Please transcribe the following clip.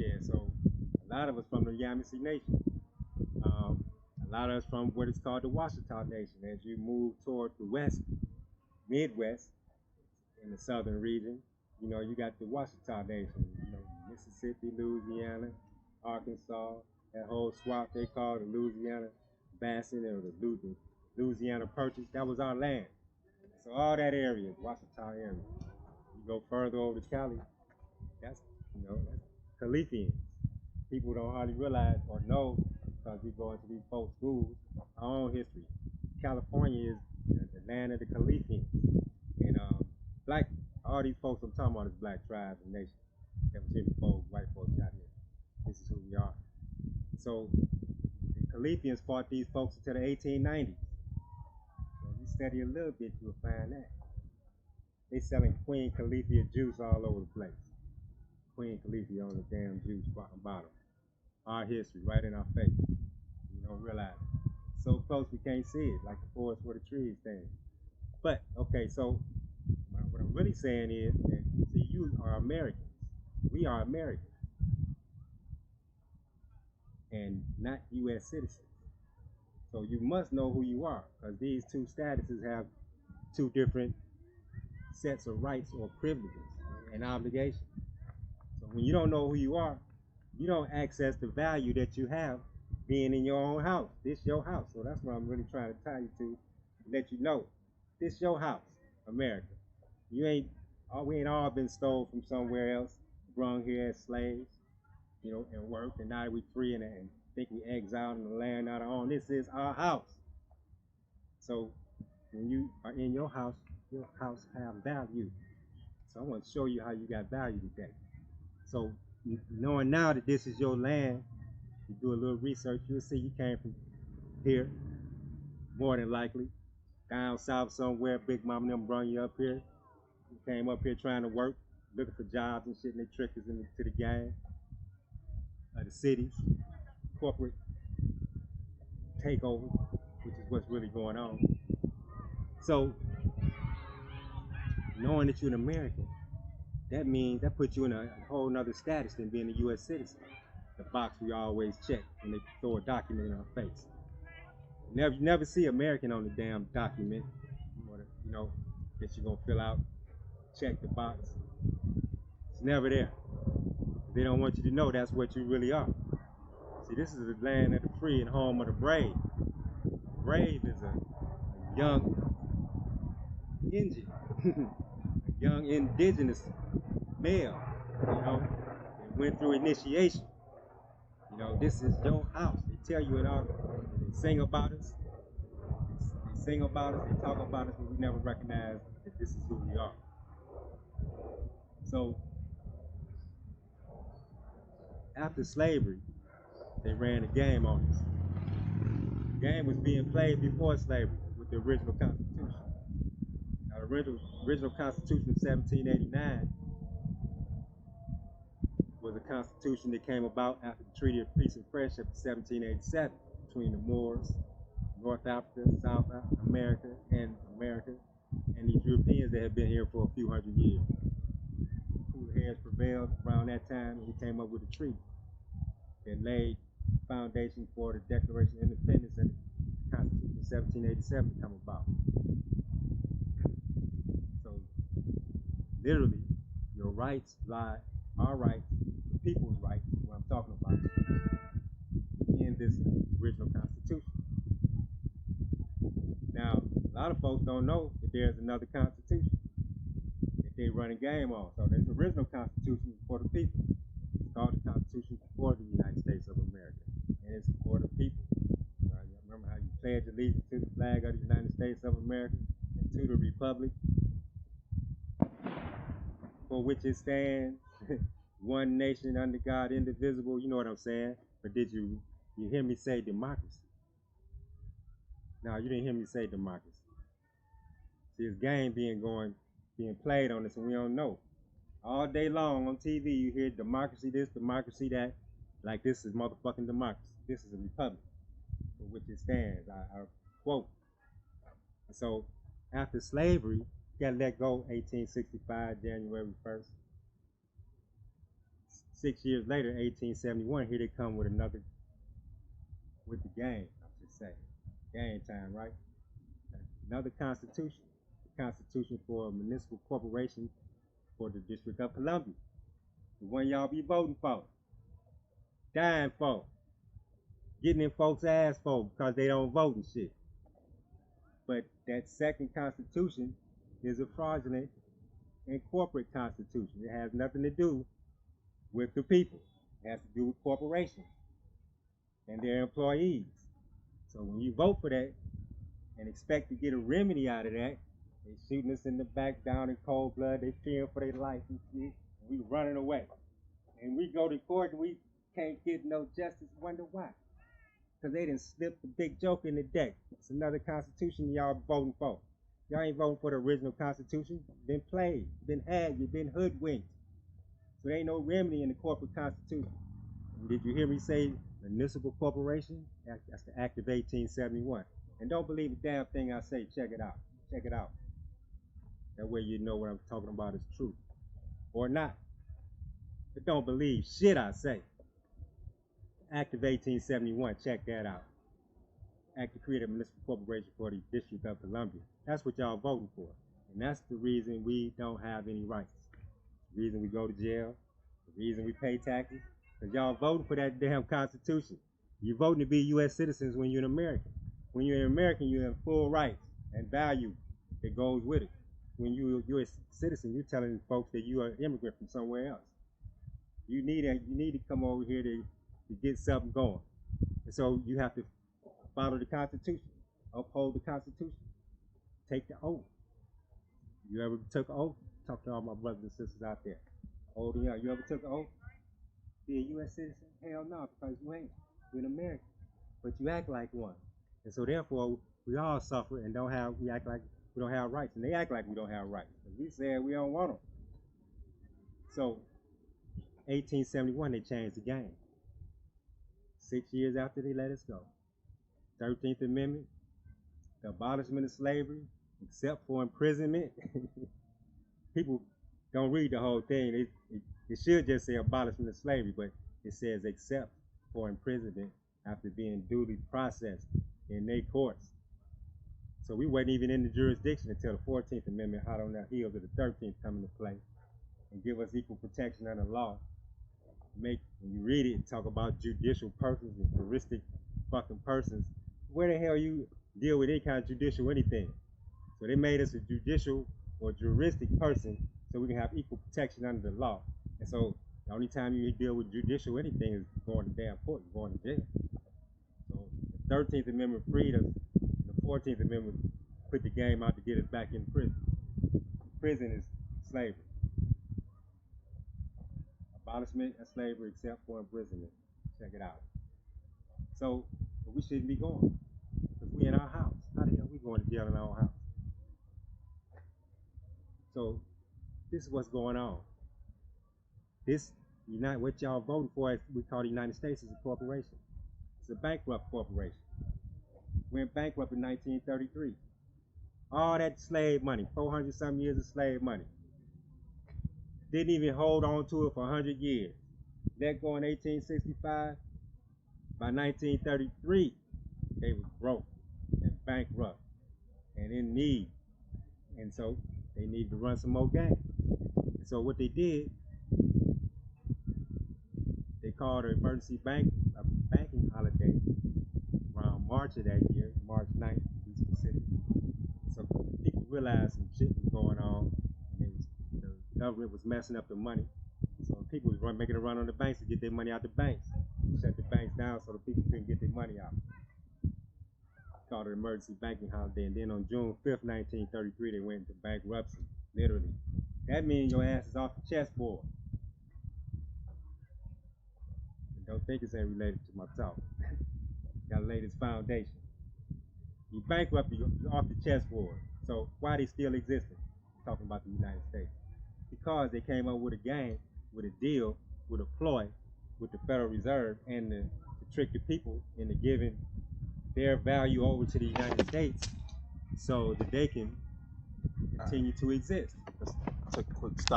Yeah, so a lot of us from the Yamasee Nation. A lot of us from what is called the Washita Nation. As you move toward the west, Midwest, in the southern region, you got the Washita Nation. Mississippi, Louisiana, Arkansas, that whole swap they call the Louisiana Basin or the Louisiana Purchase. That was our land. So all that area, Washita area. You go further over to Cali, that's that's Califians. People don't hardly realize or know because we go into these folk schools our own history. California is the land of the Califians, and black all these folks I'm talking about is black tribes and nations that was here before white folks got here. This is who we are. So the Califians fought these folks until the 1890s. So if you study a little bit, you'll find that they selling Queen Califia juice all over the place. Queen Califia on the damn juice bottle. Our history right in our face. You don't realize it. So close we can't see it, like the forest where the trees stand. But okay, so what I'm really saying is that see, you are Americans. We are Americans, and not U.S. citizens. So you must know who you are, because these two statuses have two different sets of rights or privileges and obligations. So when you don't know who you are, you don't access the value that you have being in your own house. This your house. So that's what I'm really trying to tie you to let you know. This your house, America. We ain't all been stole from somewhere else, brung here as slaves, and worked, and now we free and think we exiled in the land out of our own. This is our house. So when you are in your house have value. So I want to show you how you got value today. So knowing now that this is your land, you do a little research, you'll see you came from here, more than likely, down south somewhere. Big mama and them brung you up here. You came up here trying to work, looking for jobs and shit, and they tricked us into the game. The cities, corporate takeover, which is what's really going on. So knowing that you're an American, that puts you in a whole nother status than being a U.S. citizen. The box we always check when they throw a document in our face. You never see American on the damn document, that you're gonna fill out, check the box. It's never there. They don't want you to know that's what you really are. See, this is the land of the free and home of the brave. A brave is a young Indian, a young indigenous male, that went through initiation. This is your house. They tell you it all. They sing about us. They sing about us. They talk about us, but we never recognize that this is who we are. So after slavery, they ran a game on us. The game was being played before slavery with the original Constitution. Now, the original Constitution of 1789 was a constitution that came about after the Treaty of Peace and Friendship of 1787 between the Moors, North Africa, South America, and these Europeans that had been here for a few hundred years. Cooler heads prevailed around that time, and we came up with a treaty that laid the foundation for the Declaration of Independence and the Constitution of 1787 to come about. So, literally, your rights lie, our rights, the people's rights, what I'm talking about, in this original Constitution. Now, a lot of folks don't know that there's another Constitution that they run a game on. So this original Constitution is for the people. It's called the Constitution for the United States of America, and it's for the people. Right? You remember how you pledge allegiance to the flag of the United States of America and to the republic for which it stands, one nation under God, indivisible. You know what I'm saying? But did you hear me say democracy? No, you didn't hear me say democracy. See, this game being played on us, and we don't know. All day long on TV, you hear democracy this, democracy that, like this is motherfucking democracy. This is a republic for which it stands. I quote. So after slavery, got let go 1865, January 1st. 6 years later, 1871, here they come with another, with the game, I should say. Game time, right? Another constitution. The Constitution for a municipal corporation for the District of Columbia. The one y'all be voting for. Dying for. Getting in folks' ass for because they don't vote and shit. But that second constitution is a fraudulent and corporate constitution. It has nothing to do with the people. It has to do with corporations and their employees. So when you vote for that and expect to get a remedy out of that, they shooting us in the back down in cold blood, they fearing for their life and shit, and we running away. And we go to court and we can't get no justice, wonder why. Because they done slipped the big joke in the deck. It's another constitution y'all voting for. Y'all ain't voting for the original constitution. You've been played, you've been had, you've been hoodwinked. So there ain't no remedy in the corporate constitution. And did you hear me say municipal corporation? That's the Act of 1871. And don't believe a damn thing I say. Check it out. Check it out. That way you know what I'm talking about is true. Or not. But don't believe shit I say. Act of 1871, check that out. Act to create a municipal corporation for the District of Columbia. That's what y'all voting for. And that's the reason we don't have any rights. The reason we go to jail. The reason we pay taxes. Because y'all voting for that damn Constitution. You're voting to be U.S. citizens when you're an American. When you're an American, you have full rights and value that goes with it. When you're a U.S. citizen, you're telling folks that you are an immigrant from somewhere else. You need to come over here to get something going. And so you have to follow the Constitution, uphold the Constitution, take the oath. You ever took an oath? Talk to all my brothers and sisters out there. Old and young, you ever took an oath? Be a U.S. citizen? Hell no, because you ain't. You're an American. But you act like one. And so therefore, we all suffer and we act like we don't have rights. And they act like we don't have rights. And we said we don't want them. So, 1871, they changed the game. 6 years after they let us go. 13th Amendment, the abolishment of slavery, except for imprisonment. People don't read the whole thing. It should just say abolishment of slavery, but it says except for imprisonment after being duly processed in their courts. So we wasn't even in the jurisdiction until the 14th Amendment, hot on the heels of the 13th, come into play and give us equal protection under law. When you read it, talk about judicial persons and juristic fucking persons. Where the hell you deal with any kind of judicial anything? So they made us a judicial or juristic person so we can have equal protection under the law. And so the only time you deal with judicial anything is going to damn court, going to jail. So the 13th Amendment freed us, and the 14th Amendment put the game out to get us back in prison. Prison is slavery. Abolishment of slavery except for imprisonment. Check it out. So we shouldn't be going because we in our house. How the hell we going to jail in our own house? So this is what's going on. What y'all voting for, is we call the United States, is a corporation. It's a bankrupt corporation. Went bankrupt in 1933. All that slave money, 400-some years of slave money. Didn't even hold on to it for 100 years. Let go in 1865. By 1933, they was broke and bankrupt and in need. And so they needed to run some more game. And so what they did, they called an emergency banking holiday around March of that year, March 9th, to be specific. So people realized some shit was going on, and the government was messing up the money. So people was making a run on the banks to get their money out the banks. Shut the banks down so the people couldn't get their money out. Called an emergency banking holiday, and then on June 5th, 1933, they went into bankruptcy, literally. That means your ass is off the chessboard. And don't think it's ain't related to my talk. Gotta lay this foundation. You bankrupt, you're off the chessboard. So why they still existing? Talking about the United States. Because they came up with a game, with a deal, with a ploy, with the Federal Reserve, and to trick the people into giving their value over to the United States so that they can continue to exist. Let's take a quick stop.